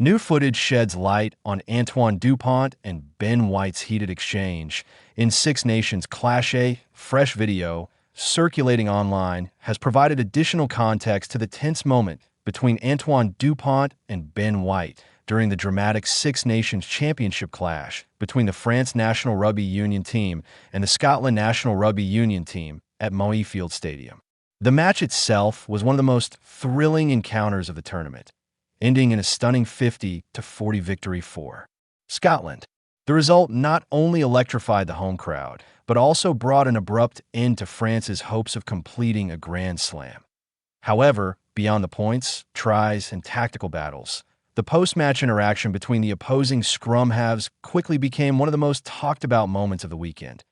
New footage sheds light on Antoine Dupont and Ben White's heated exchange in Six Nations Clash. A fresh video circulating online has provided additional context to the tense moment between Antoine Dupont and Ben White during the dramatic Six Nations Championship clash between the France National Rugby Union team and the Scotland National Rugby Union team at Murrayfield Stadium. The match itself was one of the most thrilling encounters of the tournament, ending in a stunning 50-40 victory for Scotland. The result not only electrified the home crowd, but also brought an abrupt end to France's hopes of completing a Grand Slam. However, beyond the points, tries, and tactical battles, the post-match interaction between the opposing scrum-halves quickly became one of the most talked-about moments of the weekend.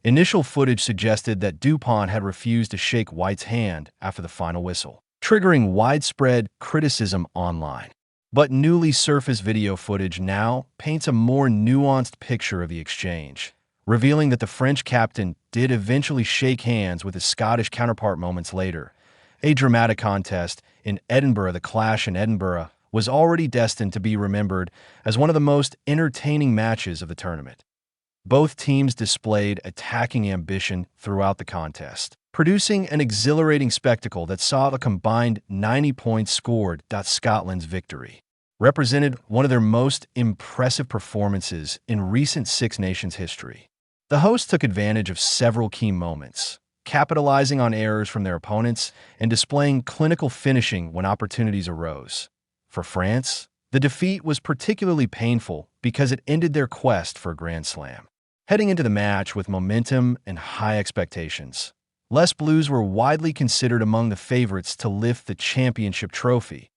Initial footage suggested that Dupont had refused to shake White's hand after the final whistle, triggering widespread criticism online. But newly surfaced video footage now paints a more nuanced picture of the exchange, revealing that the French captain did eventually shake hands with his Scottish counterpart moments later. A dramatic contest in Edinburgh, the clash in Edinburgh was already destined to be remembered as one of the most entertaining matches of the tournament. Both teams displayed attacking ambition throughout the contest, producing an exhilarating spectacle that saw a combined 90 points scored. Scotland's victory represented one of their most impressive performances in recent Six Nations history. The hosts took advantage of several key moments, capitalizing on errors from their opponents and displaying clinical finishing when opportunities arose. For France, the defeat was particularly painful because it ended their quest for a Grand Slam. Heading into the match with momentum and high expectations, Les Blues were widely considered among the favorites to lift the championship trophy.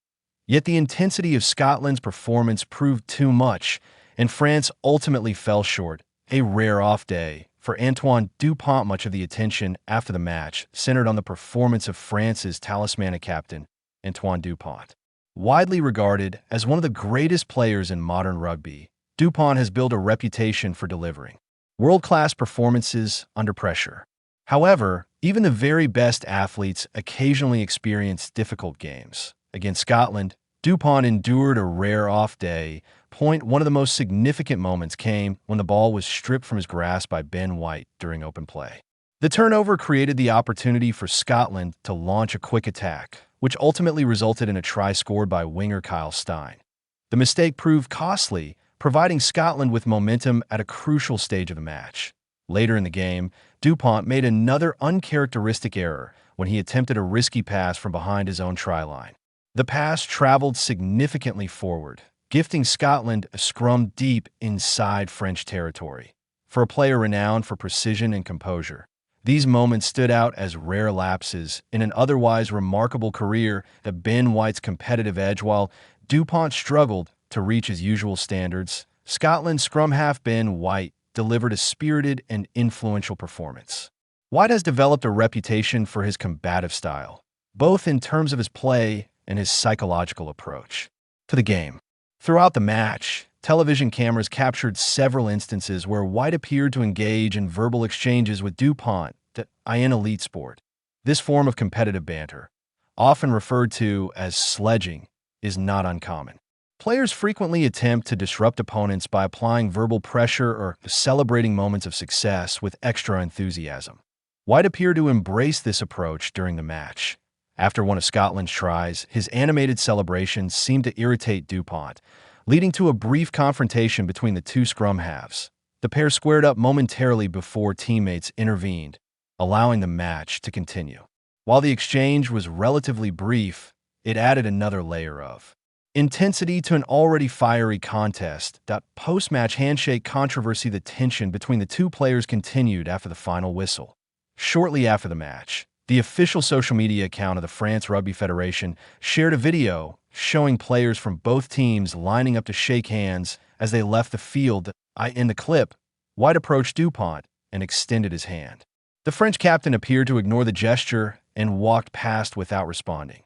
Yet the intensity of Scotland's performance proved too much, and France ultimately fell short. A rare off day for Antoine Dupont. Much of the attention after the match centered on the performance of France's talismanic captain, Antoine Dupont. Widely regarded as one of the greatest players in modern rugby, Dupont has built a reputation for delivering world-class performances under pressure. However, even the very best athletes occasionally experience difficult games. Against Scotland, Dupont endured a rare off day. One of the most significant moments came when the ball was stripped from his grasp by Ben White during open play. The turnover created the opportunity for Scotland to launch a quick attack, which ultimately resulted in a try scored by winger Kyle Stein. The mistake proved costly, providing Scotland with momentum at a crucial stage of the match. Later in the game, Dupont made another uncharacteristic error when he attempted a risky pass from behind his own try line. The pass traveled significantly forward, gifting Scotland a scrum deep inside French territory. For a player renowned for precision and composure, these moments stood out as rare lapses in an otherwise remarkable career. That Ben White's competitive edge, while Dupont struggled to reach his usual standards, Scotland's scrum half Ben White delivered a spirited and influential performance. White has developed a reputation for his combative style, both in terms of his play and his psychological approach to the game. Throughout the match, television cameras captured several instances where White appeared to engage in verbal exchanges with Dupont in elite sport. This form of competitive banter, often referred to as sledging, is not uncommon. Players frequently attempt to disrupt opponents by applying verbal pressure or celebrating moments of success with extra enthusiasm. White appeared to embrace this approach during the match. After one of Scotland's tries, his animated celebrations seemed to irritate Dupont, leading to a brief confrontation between the two scrum halves. The pair squared up momentarily before teammates intervened, allowing the match to continue. While the exchange was relatively brief, it added another layer of intensity to an already fiery contest. Post-match handshake controversy. The tension between the two players continued after the final whistle. Shortly after the match, the official social media account of the France Rugby Federation shared a video showing players from both teams lining up to shake hands as they left the field. In the clip, White approached Dupont and extended his hand. The French captain appeared to ignore the gesture and walked past without responding.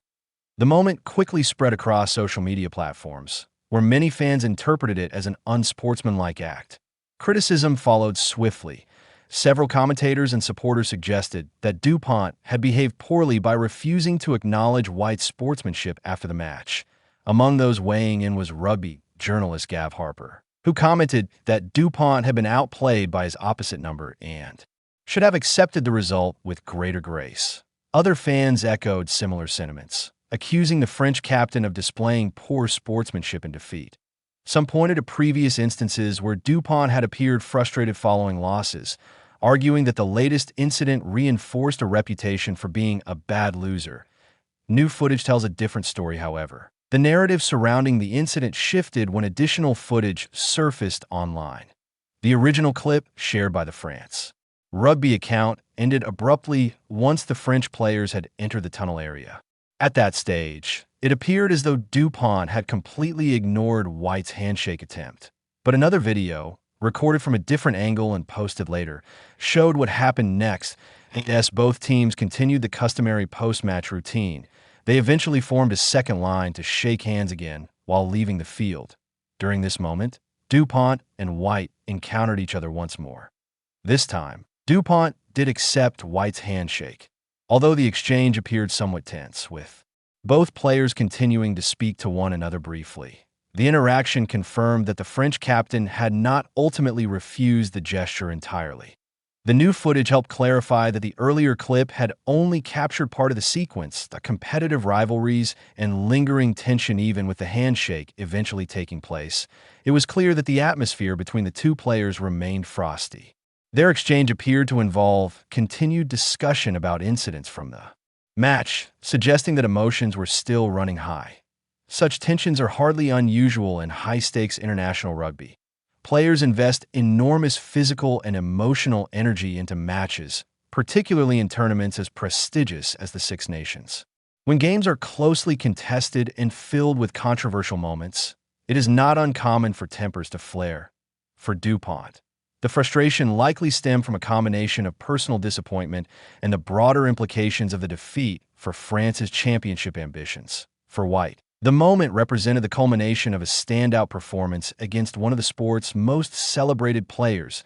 The moment quickly spread across social media platforms, where many fans interpreted it as an unsportsmanlike act. Criticism followed swiftly. Several commentators and supporters suggested that Dupont had behaved poorly by refusing to acknowledge White's sportsmanship after the match. Among those weighing in was Rugby journalist Gav Harper, who commented that Dupont had been outplayed by his opposite number and should have accepted the result with greater grace. Other fans echoed similar sentiments, accusing the French captain of displaying poor sportsmanship in defeat. Some pointed to previous instances where Dupont had appeared frustrated following losses, arguing that the latest incident reinforced a reputation for being a bad loser. New footage tells a different story, however. The narrative surrounding the incident shifted when additional footage surfaced online. The original clip, shared by the France Rugby account, ended abruptly once the French players had entered the tunnel area. At that stage, it appeared as though Dupont had completely ignored White's handshake attempt. But another video, recorded from a different angle and posted later, showed what happened next. As both teams continued the customary post-match routine, they eventually formed a second line to shake hands again while leaving the field. During this moment, Dupont and White encountered each other once more. This time, Dupont did accept White's handshake, although the exchange appeared somewhat tense, with both players continuing to speak to one another briefly. The interaction confirmed that the French captain had not ultimately refused the gesture entirely. The new footage helped clarify that the earlier clip had only captured part of the sequence, the competitive rivalries and lingering tension even with the handshake eventually taking place. It was clear that the atmosphere between the two players remained frosty. Their exchange appeared to involve continued discussion about incidents from the match, suggesting that emotions were still running high. Such tensions are hardly unusual in high-stakes international rugby. Players invest enormous physical and emotional energy into matches, particularly in tournaments as prestigious as the Six Nations. When games are closely contested and filled with controversial moments, it is not uncommon for tempers to flare. For Dupont, the frustration likely stemmed from a combination of personal disappointment and the broader implications of the defeat for France's championship ambitions. For White, the moment represented the culmination of a standout performance against one of the sport's most celebrated players.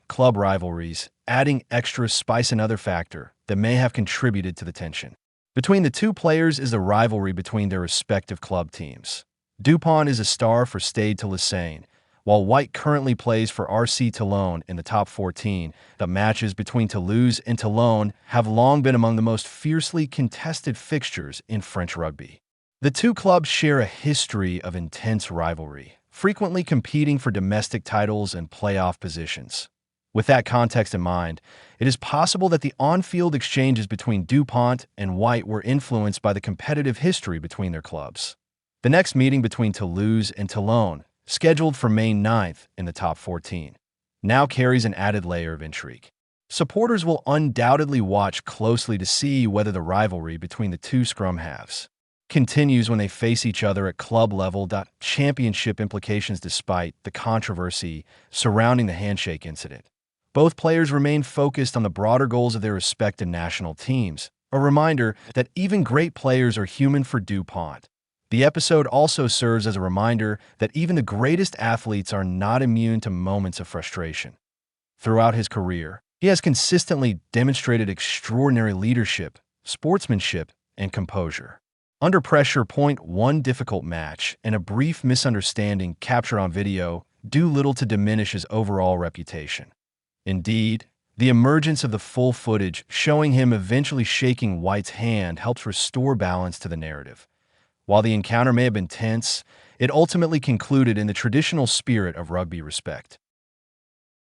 Club rivalries, adding extra spice, another factor that may have contributed to the tension. Between the two players is the rivalry between their respective club teams. Dupont is a star for Stade Toulousain, while White currently plays for RC Toulon in the top 14. The matches between Toulouse and Toulon have long been among the most fiercely contested fixtures in French rugby. The two clubs share a history of intense rivalry, frequently competing for domestic titles and playoff positions. With that context in mind, it is possible that the on-field exchanges between Dupont and White were influenced by the competitive history between their clubs. The next meeting between Toulouse and Toulon, scheduled for May 9th in the top 14, now carries an added layer of intrigue. Supporters will undoubtedly watch closely to see whether the rivalry between the two scrum-halves continues when they face each other at club level. Championship implications. Despite the controversy surrounding the handshake incident, both players remain focused on the broader goals of their respective national teams, a reminder that even great players are human. For Dupont, the episode also serves as a reminder that even the greatest athletes are not immune to moments of frustration. Throughout his career, he has consistently demonstrated extraordinary leadership, sportsmanship, and composure. Under pressure, one difficult match and a brief misunderstanding captured on video do little to diminish his overall reputation. Indeed, the emergence of the full footage showing him eventually shaking White's hand helps restore balance to the narrative. While the encounter may have been tense, it ultimately concluded in the traditional spirit of rugby respect.